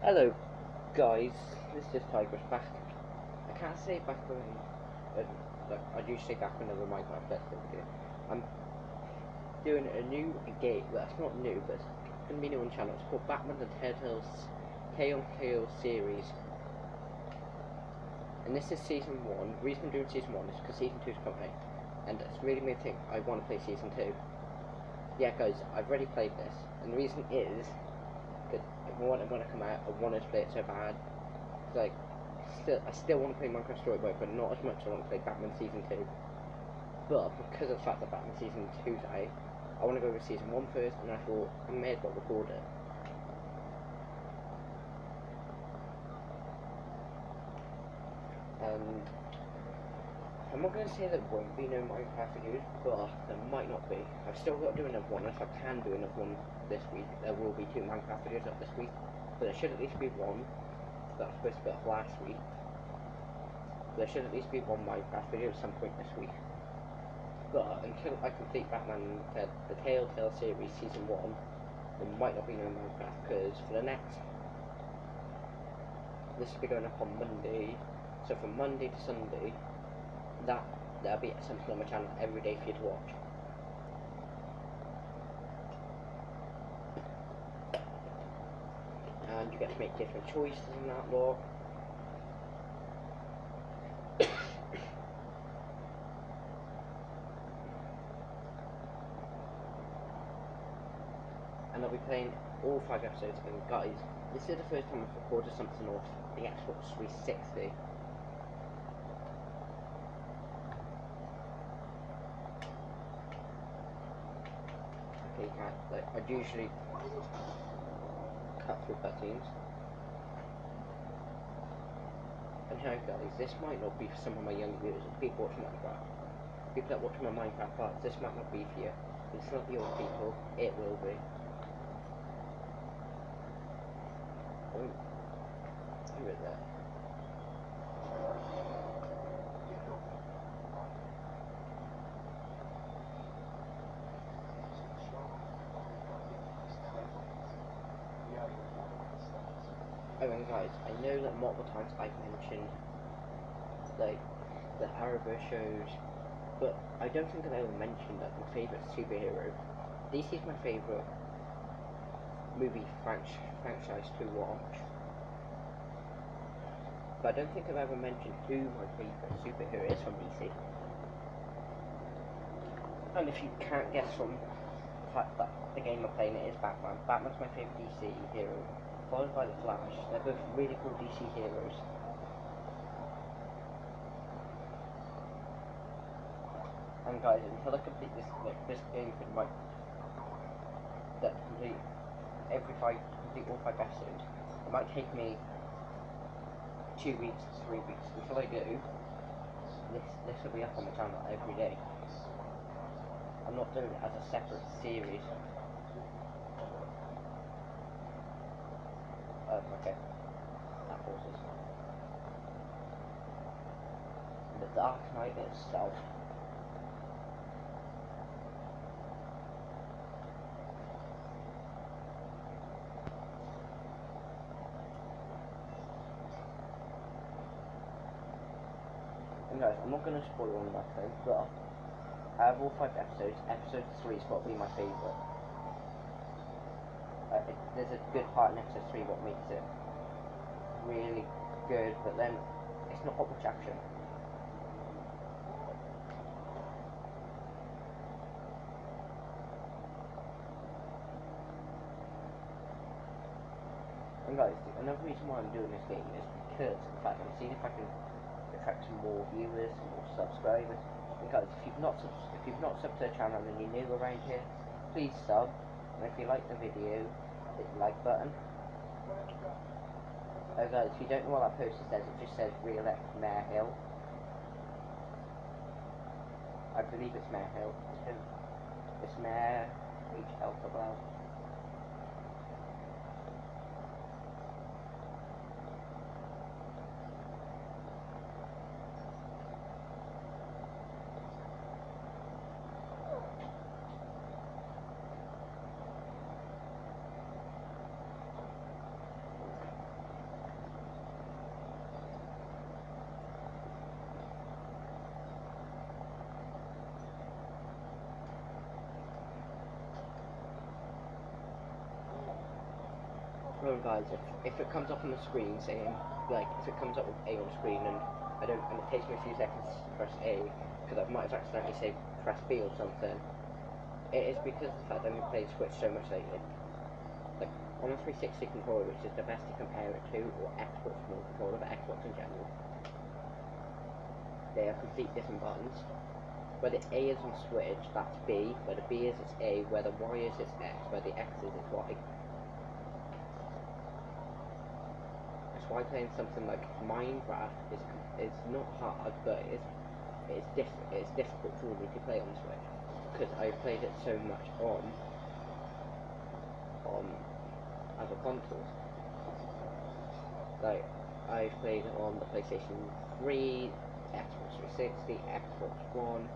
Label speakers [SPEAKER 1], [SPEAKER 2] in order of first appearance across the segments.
[SPEAKER 1] Hello guys, this is Tiger's back. I can't say back when like I do say back when I remind my Let's Go video. I'm doing a new game. Well, it's not new, but it's gonna be new on the channel. It's called Batman and Telltale series, and this is season 1. The reason I'm doing season 1 is because season 2 is coming, and it's really made me think I want to play season 2. Yeah, guys, I've already played this, and the reason is because when I come out, I want to play it so bad. Like, I still want to play Minecraft Story Mode, but not as much as I want to play Batman Season 2. But because of the fact that Batman Season 2's out, I want to go with Season 1 first, and I thought I may as well record it. And I'm not going to say there won't be no Minecraft videos, but there might not be. I've still got to do another one. If I can do another one this week, there will be 2 Minecraft videos up this week, but there should at least be one. That was supposed to be up last week. There should at least be 1 Minecraft video at some point this week. But until I complete Batman the Telltale series season 1, there might not be no Minecraft, because for the next, this will be going up on Monday, so from Monday to Sunday, there'll be something on my channel every day for you to watch. And you get to make different choices and that lot. And I'll be playing all 5 episodes. And guys, this is the first time I've recorded something off the Xbox 360. Okay, you can't, like, I'd usually cut through cutscenes. And hey guys, this might not be for some of my young viewers, people watching Minecraft. People that watch my Minecraft parts, this might not be for you. It's not the old people, it will be. Who is that? Oh, and guys, I know that multiple times I've mentioned like the Arrowverse shows, but I don't think I've ever mentioned that my favourite superhero. DC is my favourite movie franchise to watch, but I don't think I've ever mentioned who my favourite superhero is from DC. And if you can't guess from the fact that the game I'm playing it is Batman, Batman's my favourite DC hero, followed by the Flash. They're both really cool DC heroes. And guys, until I complete this game for complete complete all 5 episodes, it might take me 2 weeks to 3 weeks. Until I do, this will be up on the channel every day. I'm not doing it as a separate series. Okay. That pauses. The Dark Knight itself. And guys, I'm not going to spoil on nothing, but out of all 5 episodes, episode 3's got to be my favourite. There's a good part in episode 3 what makes it really good, but then it's not got much action. And guys, another reason why I'm doing this game is because of the fact I'm seeing if I can attract some more viewers, some more subscribers. Because if you've not subbed to the channel and you're new around here, please sub. And if you like the video, hit the like button. Oh guys, if you don't know what that poster says, it just says re-elect Mayor Hill. I believe it's Mayor Hill. It's Mayor H.L. Oh guys, if it comes up on the screen saying, like, if it comes up with A on the screen and it takes me a few seconds to press A, because I might have accidentally say press B or something, it is because of the fact that I've been playing Switch so much lately. Like, on a 360 controller, which is the best to compare it to, or Xbox One controller, but Xbox in general, they are complete different buttons. Where the A is on Switch, that's B, where the B is its A, where the Y is its X, where the X is its Y. That's why playing something like Minecraft is not hard, but it's difficult for me to play on Switch, because I played it so much on other consoles. Like, I've played it on the PlayStation 3, Xbox 360, Xbox One,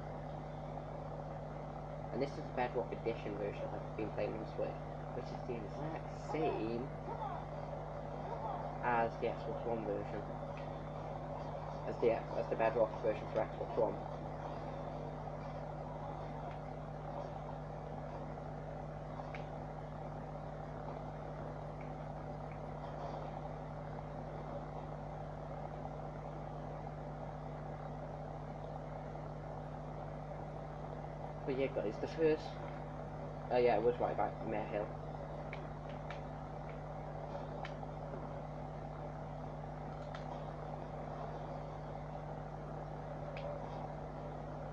[SPEAKER 1] and this is the Bedrock Edition version I've been playing on Switch, which is the exact same as the Xbox One version, as the Bedrock version for Xbox One. But yeah guys, the first, yeah, it was right back Mare Hill.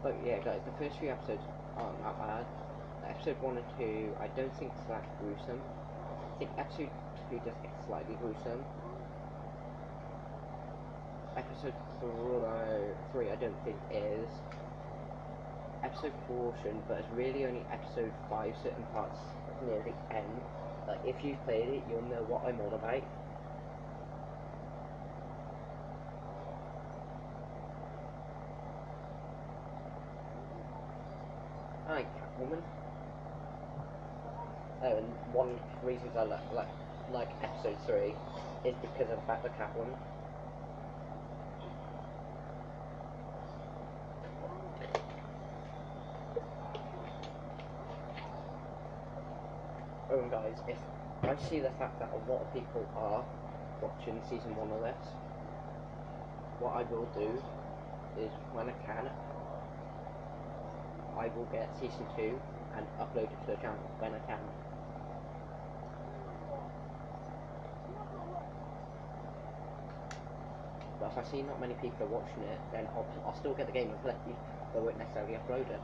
[SPEAKER 1] But yeah guys, the first few episodes aren't that bad. Episode 1 and 2, I don't think it's that gruesome. I think episode 2 does get slightly gruesome. Episode 3 I don't think is. Episode 4 shouldn't, but it's really only episode 5, certain parts near the end. Like, if you've played it, you'll know what I'm on about. I like Catwoman. Oh, and one of the reasons I like episode 3 is because of the fact that Catwoman. Oh, and guys, if I see the fact that a lot of people are watching season 1 of this, what I will do is, when I can, I will get season 2 and upload it to the channel when I can. But if I see not many people are watching it, then I'll still get the game and play, but I won't necessarily upload it.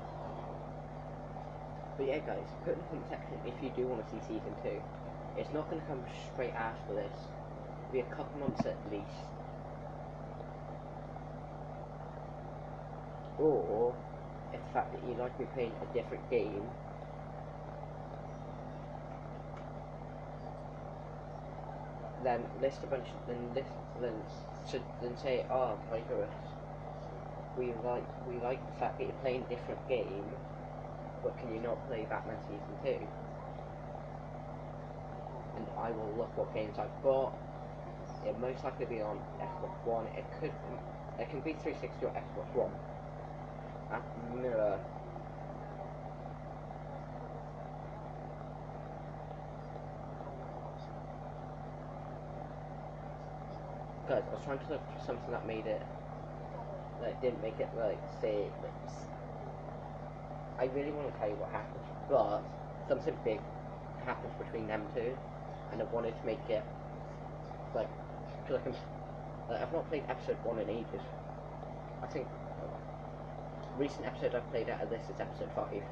[SPEAKER 1] But yeah guys, put in the comment section if you do want to see season 2. It's not going to come straight after this. It'll be a couple months at least. Or, if the fact that you like me playing a different game, then list a bunch of, then say, oh Tigris, we like the fact that you're playing a different game, but can you not play Batman Season 2? And I will look what games I've got. It'll most likely be on Xbox One. It can be 360 or Xbox One. Mirror. Guys, I was trying to look for something that made it, that didn't make it like, say, I really want to tell you what happened, but something big happens between them two, and I wanted to make it, like, because I've not played episode 1 in ages. I think recent episode I've played out of this is episode 5.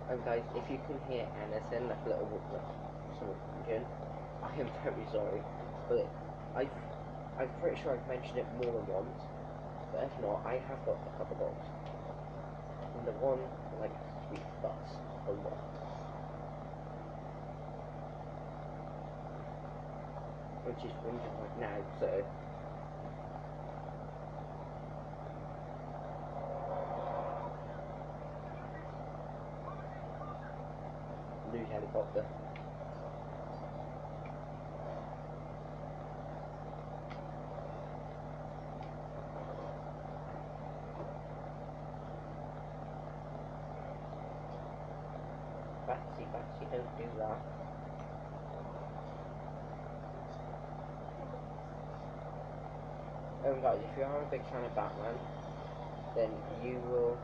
[SPEAKER 1] And guys, if you can hear anything like a little some engine, I am very sorry, but I'm pretty sure I've mentioned it more than once, but if not, I have got a couple dogs, and the one likes to be fussed a lot. Which is whinging right now, so lose helicopter. batsy, don't do that. Guys, if you are a big fan of Batman, then you will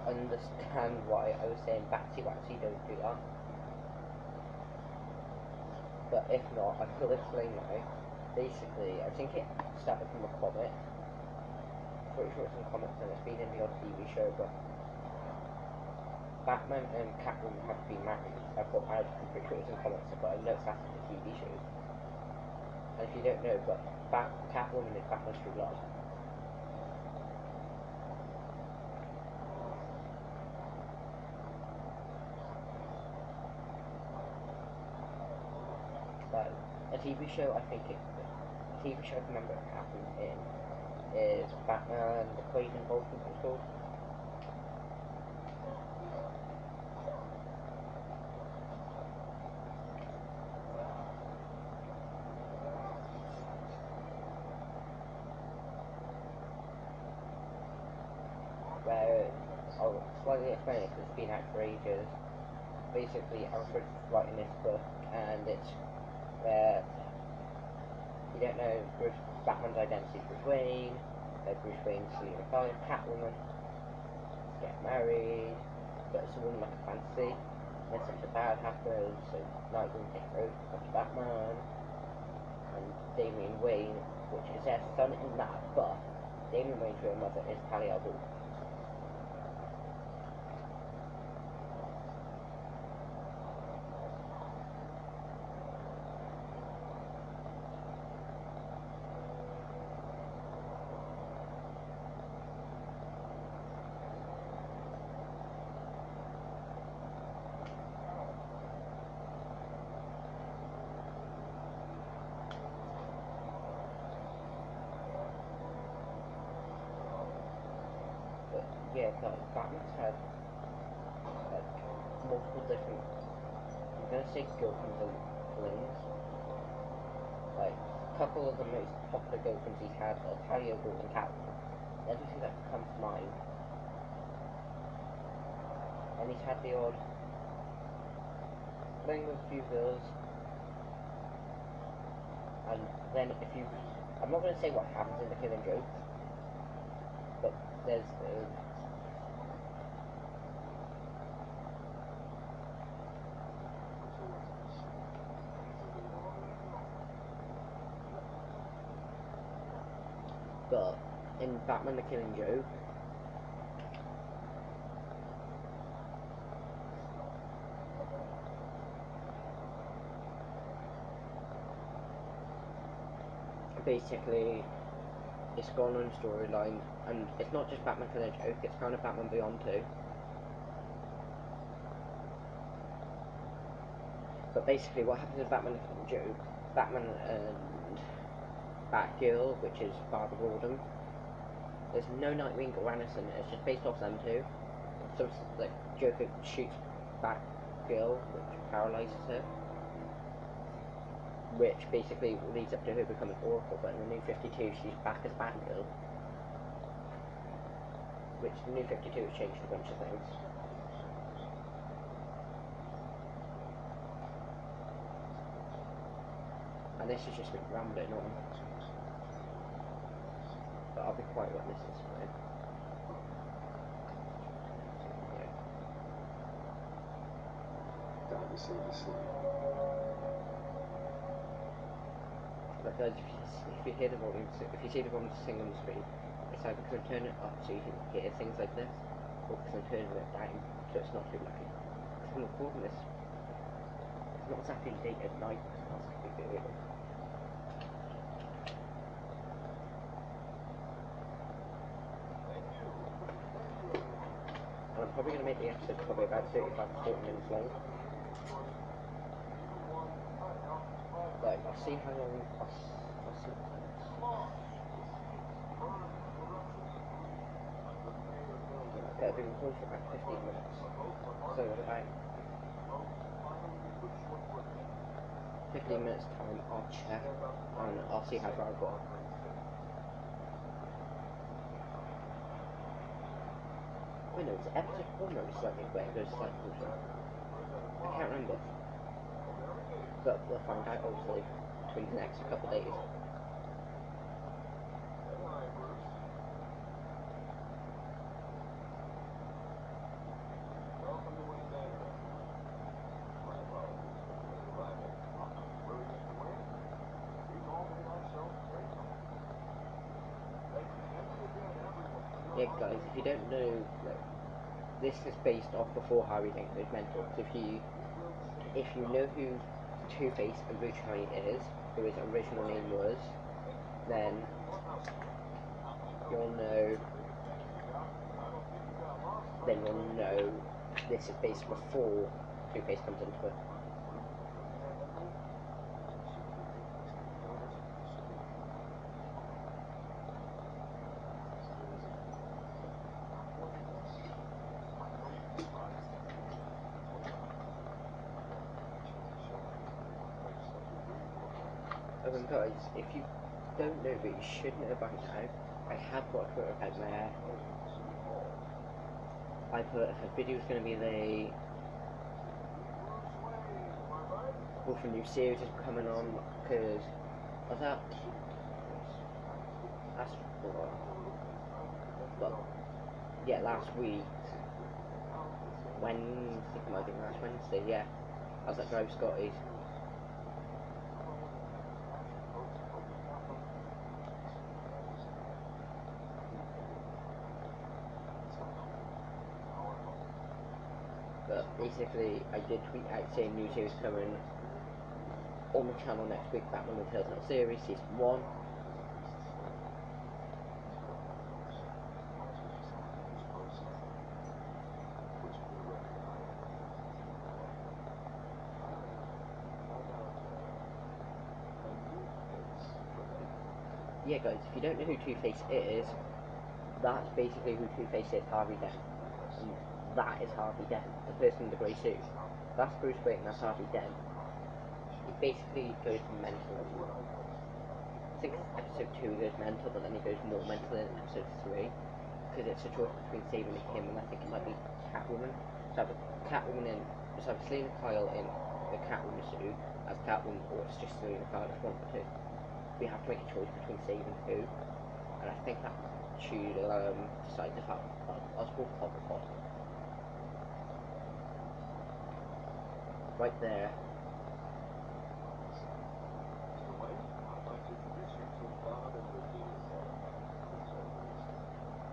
[SPEAKER 1] understand why I was saying batsy, don't do that. But if not, I will explain now. Basically, I think it started from a comic. I'm pretty sure it's in comics and it's been in the odd TV show, but Batman and Catwoman have been married. I'm pretty sure it's in comics, but I know it's after the TV shows. And if you don't know, but Catwoman is Batman's true love. But a TV show, I can remember it happened in is Batman, the Quaid involved in it's called. Where I'll slightly explain it because it's been out for ages. Basically, Alfred's writing this book, and it's where you don't know Batman's identity is Bruce Wayne. Bruce Wayne's sleeping with Catwoman, get married, but it's a woman like a fantasy. Then something bad happens, so Nightwing takes over, becomes Batman, and Damian Wayne, which is their son in that, but Damian Wayne's real mother is Talia al Ghul. Yeah, but Batman's had like multiple different, I'm gonna say girlfriends and flings. Like a couple of the most popular girlfriends he's had are Talia al Ghul and Catwoman. Everything that comes to mind. And he's had the odd fling with a few girls. And then I'm not gonna say what happens in The Killing Joke, but there's but in Batman the Killing Joke, basically it's gone on storyline, and it's not just Batman Killing Joke, it's kind of Batman Beyond too. But basically what happens in Batman the Killing Joke, Batman and Batgirl, which is Barbara Gordon, there's no Nightwing or Anderson, it's just based off them two. So like Joker shoots Batgirl, which paralyzes her, which basically leads up to her becoming Oracle, but in the New 52 she's back as Batgirl, which the New 52 has changed a bunch of things. And this has just been rambling on, but I'll be quiet when this is playing. But guys, if you hear the volume, if you see the volume sing on the screen, it's either because I'm turning it up so you can hear things like this, or because I'm turning it down so it's not too loud. Because I'm recording this, it's not exactly late at night, it's not exactly early. And I'm probably going to make the episode probably about 35 to 40 minutes long. Like, I'll see how long, I'll see what happens. Yeah, I've been recording for about 15 minutes. So in about 15 minutes time, I'll check and I'll see how far I've got. I know, it's episode 1 where it's slightly where it goes slightly closer. I can't remember. But we'll find out hopefully between the next couple of days. Yeah, guys, if you don't know, like, this is based off before Harvey Dent goes mental. So if you know who Two-Face originally is, who his original name was, then you'll know. This is based before Two-Face comes into it. Guys, if you don't know, but you should know by now, I have got a Twitter account where I put if a video is going to be the or if a new series is coming on, because was that last well, yeah, last week Wednesday, I think last Wednesday, yeah, I was at Drive Scotty's. But basically, I did tweet out saying new series coming on the channel next week, Batman the Telltale series, season 1. Yeah, guys, if you don't know who Two-Face is, that's basically who Two-Face is, Harvey Dent. And that is Harvey Dent, the person in the grey suit. That's Bruce Wayne, that's Harvey Dent. He basically goes mental. I think episode 2 he goes mental, but then he goes more mental in episode 3. Because it's a choice between saving him and I think it might be Catwoman. So have Catwoman in, so have Selena Kyle in the Catwoman suit as Catwoman, or it's just Selena Kyle if one or two. We have to make a choice between saving who, and I think that should decide if Oswald Cobblepot. Right there.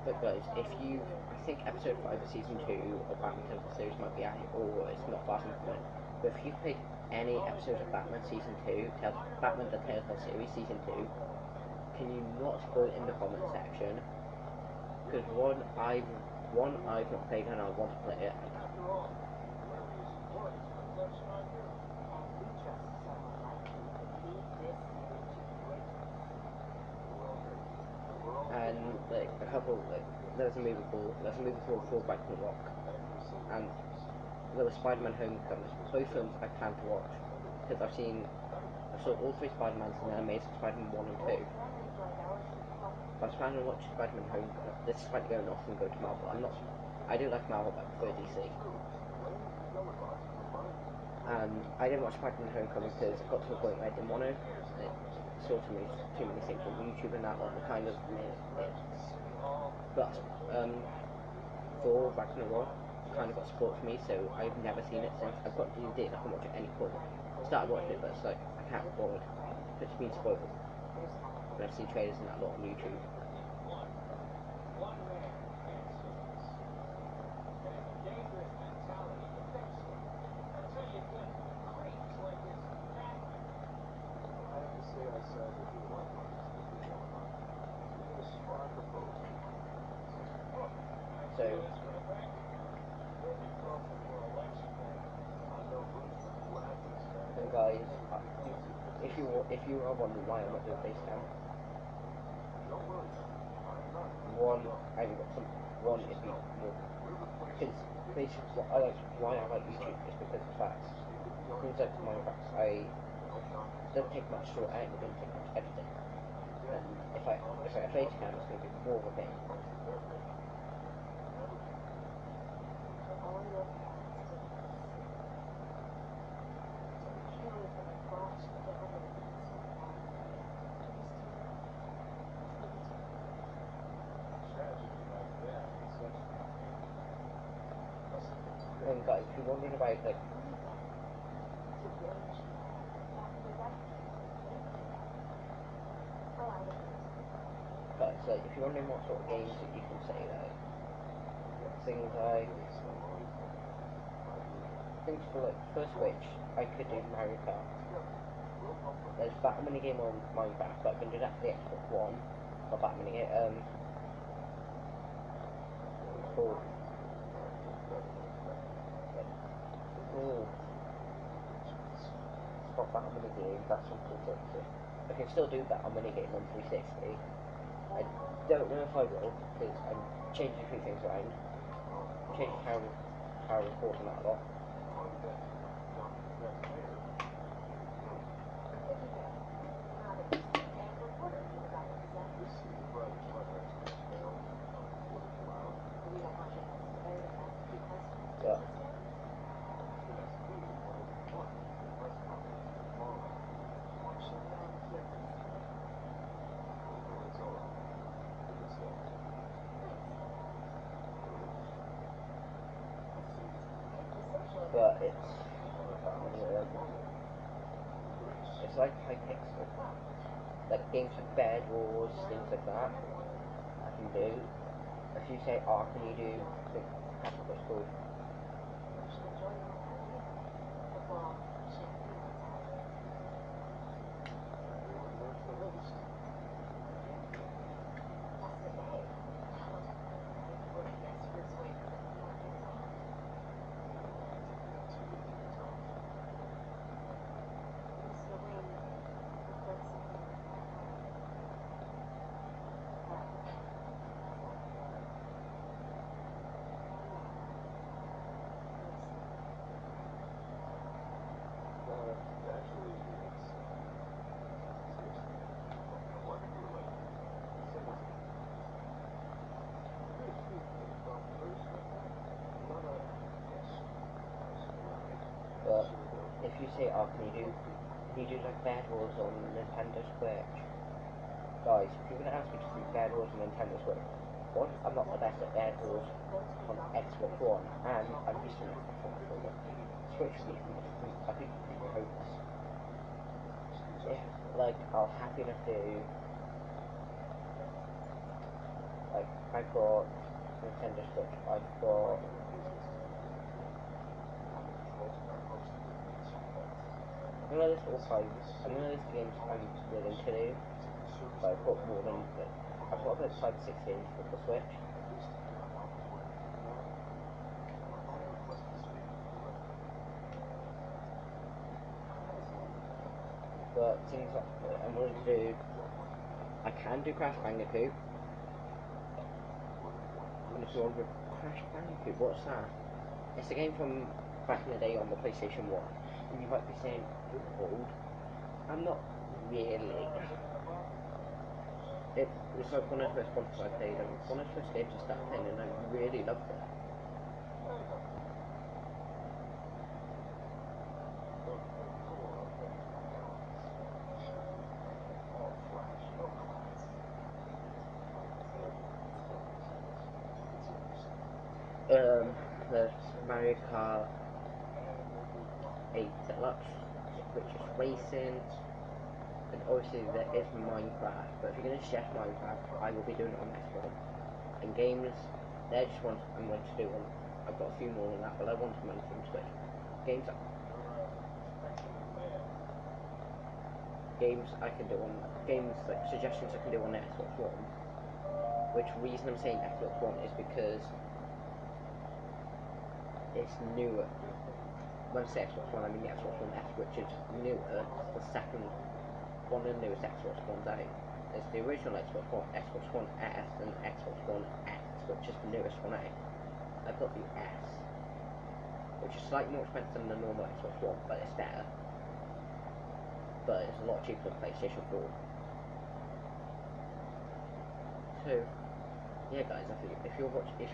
[SPEAKER 1] But guys, if you, I think episode 5 of season 2 of Batman Telltale series might be out, or it's not far from it. But if you've played any episodes of Batman season 2, Batman the Telltale series season 2, can you not put it in the comment section? Because one I've not played and I want to play it. And like a couple, like there's a movie called Fall Back to the Rock, and there was Spider-Man Homecoming. Both films I plan to watch because I saw all 3 Spider-Mans and then Amazing Spider-Man 1 and 2. I was planning to watch Spider-Man Homecoming. This is slightly going off and go to Marvel. I do like Marvel, but I prefer DC. And I didn't watch Spider-Man Homecoming because it got to the point where I didn't want to. It sort of made too many things on YouTube and that lot kind of made it. But for Back in the Rock kind of got support for me, so I've never seen it since. I've got the DVD and I can watch it at any point. Started watching it, but it's like I can't be bothered. It's been spoiled. But I've seen trailers and that lot on YouTube. So, and guys, if you are wondering why I'm not doing face cam, one it'd be more because basically why I like YouTube is because of facts. Things like my facts, I don't take much to edit, don't take much editing. And if I have face cam, it's going to be more of a pain. guys, if you're wondering about like if you're wondering what sort of games that you can say, like things for like first Switch, I could do Mario Kart. There's that mini game on Minecraft, but I can do that for the Xbox One. Not that mini game. Called. Oh, it's not that mini game. That's on 360. I can still do that on mini game on 360. I don't know if I will, because I'm changing a few things around. Changing how I record on that a lot. But it's like high pixel, like games like Bed Wars, things like that. I can do. If you say, "Oh, can you do?" That's what it's called. But if you say, "Oh, can you do like Bed Wars on Nintendo Switch?" Guys, if you're gonna ask me to do Bed Wars on Nintendo Switch, one, I'm not the best at Bed Wars on Xbox One, and I'm used to Xbox One. Switch would be, I think, pretty hopeless. If like I'll happy enough do, like I've got Nintendo Switch, I've got. I'm gonna list all 5. I'm gonna list the games I'm willing to do. But I've got more than. I've got about 5 or 6 games for the Switch. But things like I'm willing to do. I can do Crash Bandicoot. And if you want to Crash Bandicoot, what's that? It's a game from back in the day on the PlayStation 1. And you might be saying, "You're old." I'm not really. It was like one of the first ones I played, and one of the first games I started playing, and I really loved it. There's Mario Kart 8 Deluxe, which is racing, and obviously there is Minecraft, but if you're going to suggest Minecraft, I will be doing it on this one. And games, they're just ones I'm going to do on. I've got a few more than that, but I want to run from Switch. Games I can do on, games like suggestions I can do on Xbox One. Which reason I'm saying Xbox One is because it's newer. When I say Xbox One, I mean the Xbox One S, which is newer. The second one of the newest Xbox Ones out. It's the original Xbox One S, and Xbox One X, which is the newest one out. I've got the S, which is slightly more expensive than the normal Xbox One, but it's better. But it's a lot cheaper than PlayStation 4. So, yeah, guys, I think if your birthday's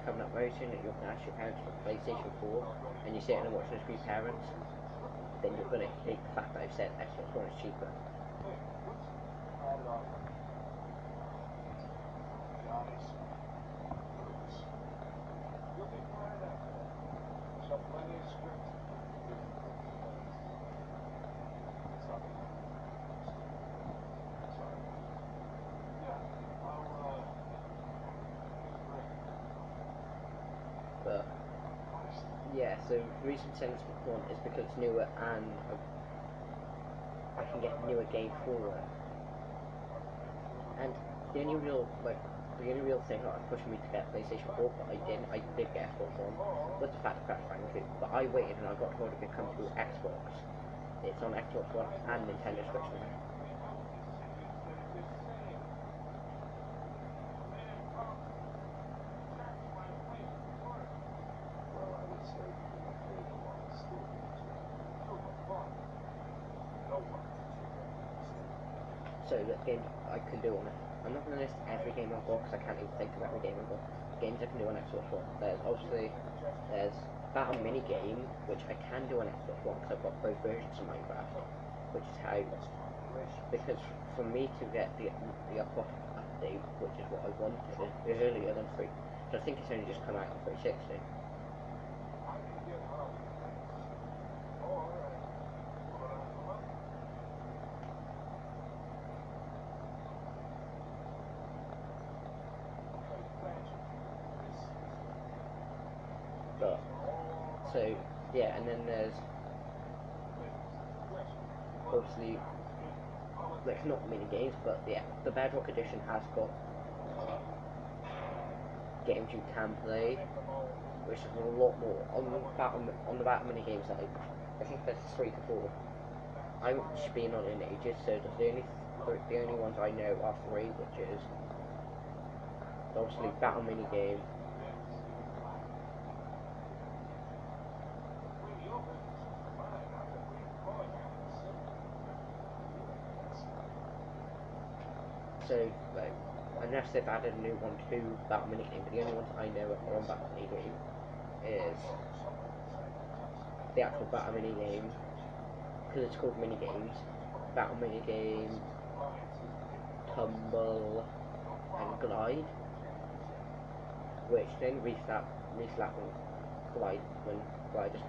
[SPEAKER 1] coming up very soon and you're gonna ask your parents for PlayStation 4 and you're sitting and watching this with your parents, then you're gonna hate the fact that I've said Xbox One is cheaper. Yeah, so the reason I'm saying it's one is because it's newer and I can get newer game for it. And the only real thing that was pushing me to get PlayStation 4, but I did get Xbox One, was the fact of Crash Bandicoot. But I waited and I got told it would come to Xbox. It's on Xbox One and Nintendo Switch now. So the games I can do on it. I'm not going to list every game I've got because I can't even think of every game I've got. Games I can do on Xbox One. There's Battle Mini Game, which I can do on Xbox One because I've got both versions of Minecraft, which is how, because for me to get the aquatic update, which is what I wanted, is earlier than 3. So I think it's only just come out on 360. But, so, yeah, and then there's obviously, like, not mini games, but yeah, the Bedrock Edition has got games you can play, which is a lot more. On the Battle Mini Game side, I think there's 3 to 4. I haven't been on it in ages, so the only ones I know are 3, which is obviously Battle Mini Game, so like, unless they've added a new one to Battle Mini Game, but the only ones I know are on Battle Mini Game is the actual Battle Mini Game, because it's called Mini Games, Battle Mini Game, Tumble, and Glide, which then reslap Glide when Glide is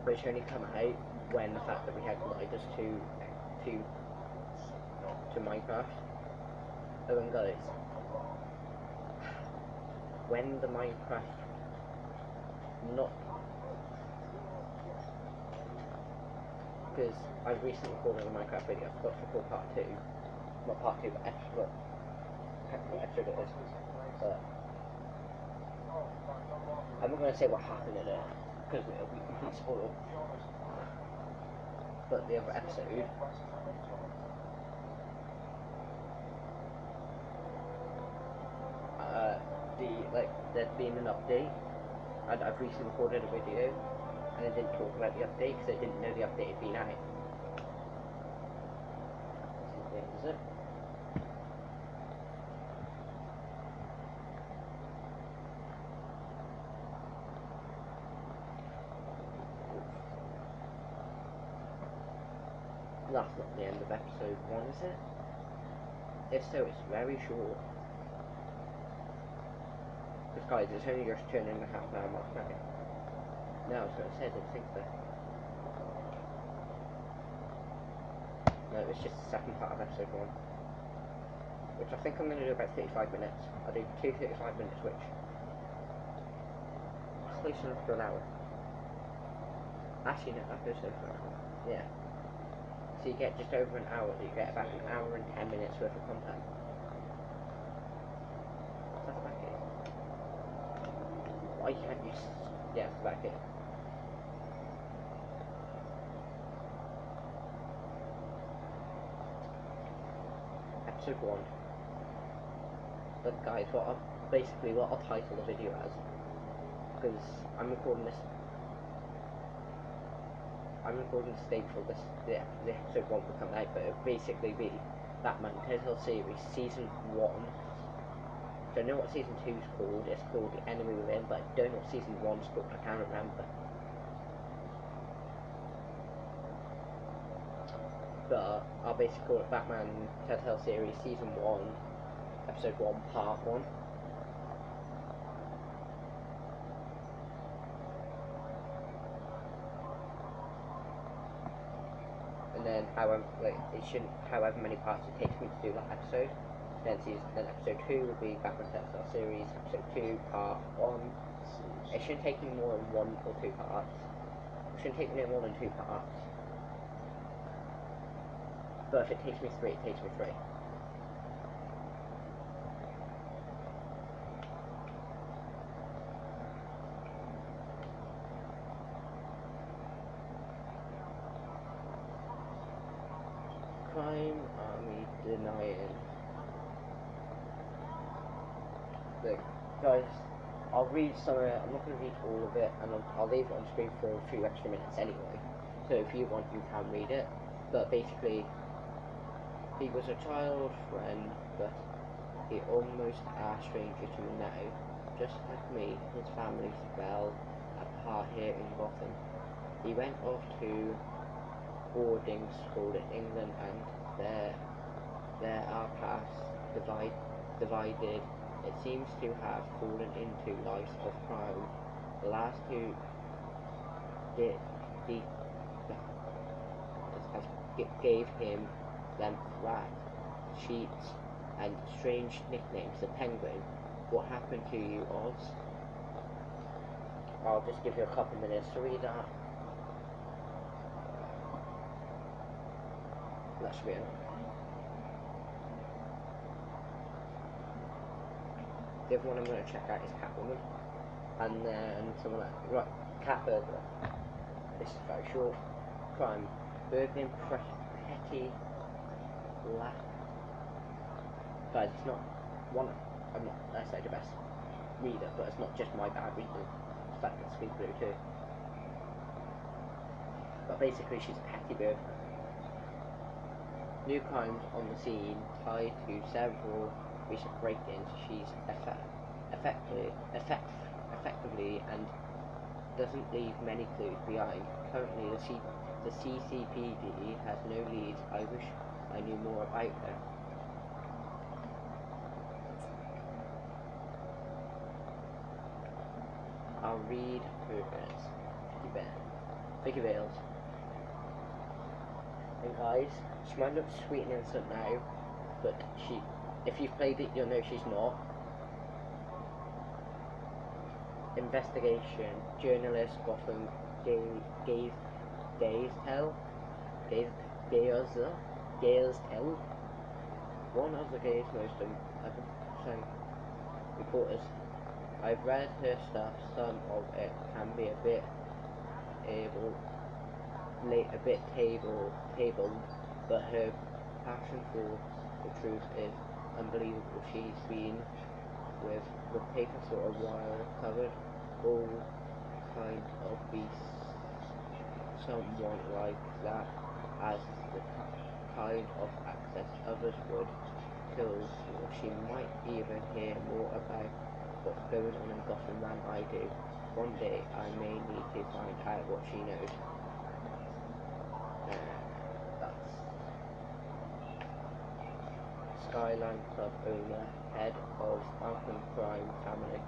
[SPEAKER 1] which only come out when the fact that we had gliders to Minecraft. Oh, and guys, when the Minecraft not, because I recently recorded a Minecraft video, I forgot to record part 2, not part 2, but episode, what episode it is, but I'm not going to say what happened in it, because it'll be complete spoil, but the other episode, there's been an update, and I've recently recorded a video, and I didn't talk about the update because I didn't know the update had been out. Is it? That's not the end of episode 1, is it? If so, it's very short. Because guys, it's only just turning the half-hour mark now. No, I was going to say, I didn't think so. No, it's just the second part of episode 1. Which I think I'm going to do about 35 minutes. I'll do 2 35 minutes, which is close enough to an hour. Actually, no, that goes over an hour. Yeah. So you get just over an hour, you get about an hour and 10 minutes worth of content. That's back here. Why can't you... Yeah, it's back here. Episode 1. But guys, basically what I'll title the video as, because I'm recording this stage for the episode 1 will come out, but it'll basically be Batman Telltale series season 1. So I know what season 2 is called, it's called The Enemy Within, but I don't know what season 1 is called, I can't remember. But I'll basically call it Batman Telltale series season 1, episode 1, part 1. And then however many parts it takes me to do that episode. then episode 2 will be back with Telltale series, episode 2, part 1. It shouldn't take me more than 1 or 2 parts. It shouldn't take me no more than 2 parts. But if it takes me 3, it takes me 3. Crime Army denying. Look, guys, I'll read some of it. I'm not going to read all of it, and I'll leave it on screen for a few extra minutes anyway. So if you want, you can read it. But basically, he was a child friend, but he almost a stranger to me now. Just like me, his family fell apart here in Gotham. He went off to boarding school in England, and there our paths divided. It seems to have fallen into lives of crime. The last two gave him them rat, sheets, and strange nicknames. The Penguin. What happened to you, Oz? I'll just give you a couple minutes to read that. That should be enough. The other one I'm going to check out is Catwoman, and then someone like Cat Burglar. This is very short. Crime, burgling, petty, black. Guys, it's not one. I'm not, let's say, the best reader, but it's not just my bad reading. The fact that Speak Blue too. But basically, she's a petty burglar. New crimes on the scene tied to several recent break-ins. She's effectively and doesn't leave many clues behind. Currently, the CCPD has no leads. I wish I knew more about her. I'll read her bits. Vicky Vales. And guys, she might look sweet and innocent now, but if you've played it, you'll know she's not. Investigation, journalist, Gotham, Tell, one of the gay's most reporters. I've read her stuff. Some of it can be a bit tabled, but her passion for the truth is unbelievable. She's been with the paper for a while, covered all kinds of beasts. Someone like that has the kind of access others would kill for. She might even hear more about what's going on in Gotham than I do. One day I may need to find out what she knows. That's Skyline Club owner, head of Arkham crime family.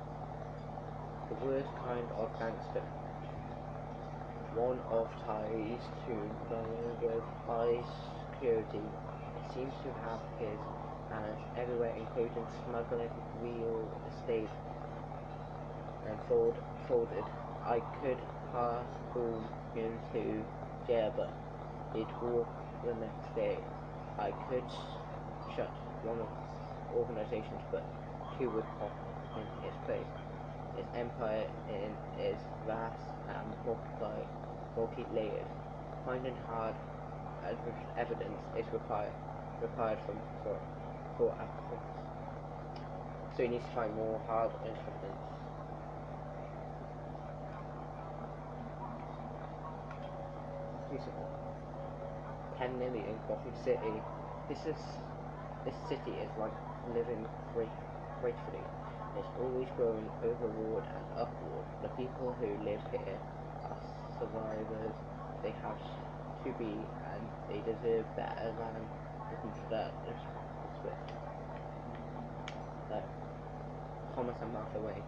[SPEAKER 1] The worst kind of gangster. One of ties to with high security. Seems to have his hands everywhere, including smuggling real estate and folded. I could pull him to jail, but he'd walk the next day. I could shut one of organizations, but two would pop in his place. His empire is vast and multi-layered. Finding hard evidence is required for applicants. So he needs to find more hard evidence. Recently, 10 million Gotham City. This city is like living gratefully. It's always growing overward and upward. The people who live here are survivors. They have to be, and they deserve better than looking for that. Thomas and Martha Way.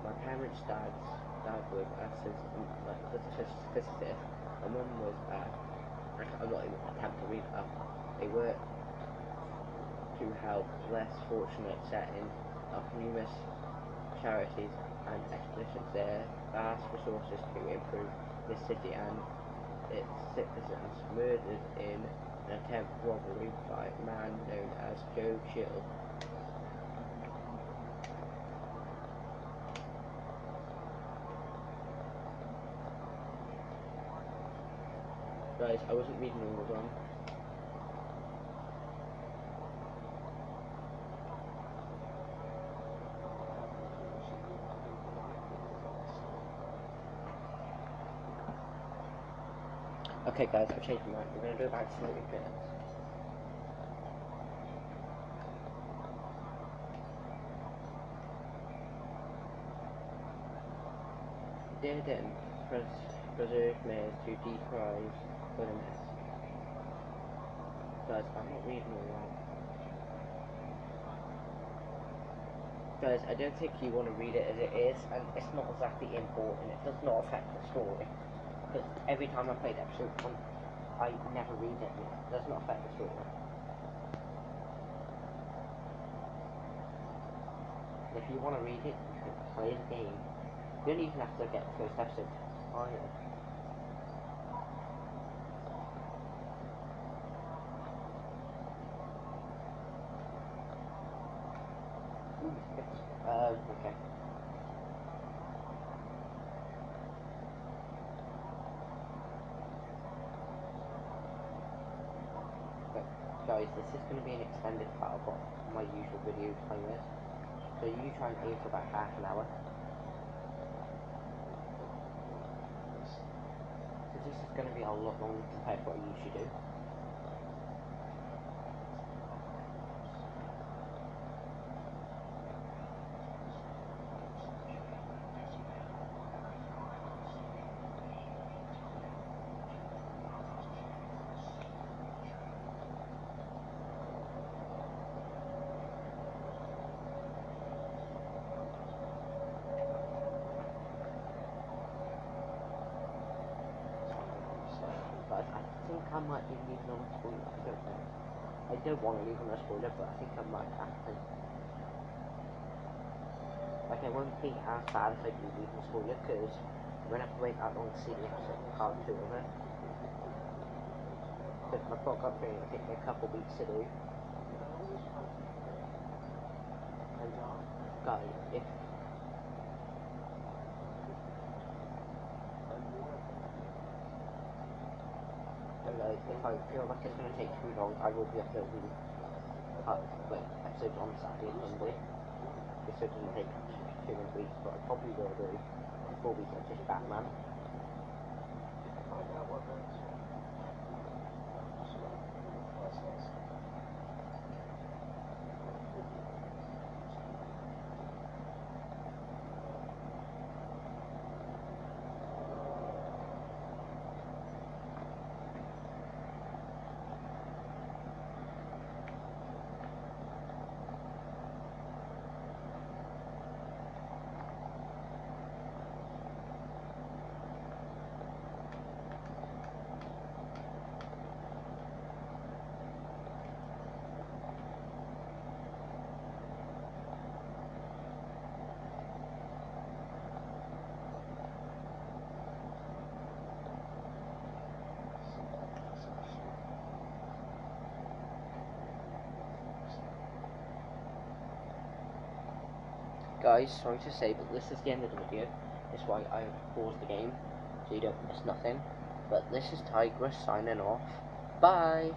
[SPEAKER 1] My parents' dad was a physicist. My mum was I'm not even attempt to read that. They worked to help less fortunate settings of numerous charities and expeditions their vast resources to improve this city and its citizens, murdered in an attempt robbery by a man known as Joe Chill. Guys, I wasn't reading all of them. Okay guys, I've changed my mind. We're going to do about 40 minutes. Didn't preserve mayors to decry holiness. Guys, I'm not reading all that. Guys, I don't think you want to read it as it is, and it's not exactly important. It does not affect the story. Because every time I played episode 1, I never read it. It does not affect the story. If you want to read it, you can play the game. You don't even have to get the first episode either. Okay. Guys, this is going to be an extended part of what my usual video time is. So you try and aim for about half an hour. So this is going to be a lot longer compared to what I usually do. But I think I might be leaving on a spoiler. I don't know. I don't want to leave on a spoiler, but I think I might have to. Like, I won't be as bad if I do leave on a spoiler, because we're going to have to wait that long to see the episode, part 2 of it. Because I've got I think a couple weeks to do. And guys, if I feel like it's going to take too long, I will be uploading episodes on Saturday and Sunday. This doesn't take 2 weeks, but I probably will do 4 weeks of just Batman. Guys, sorry to say, but this is the end of the video. That's why I paused the game, so you don't miss nothing. But this is Tigress signing off. Bye!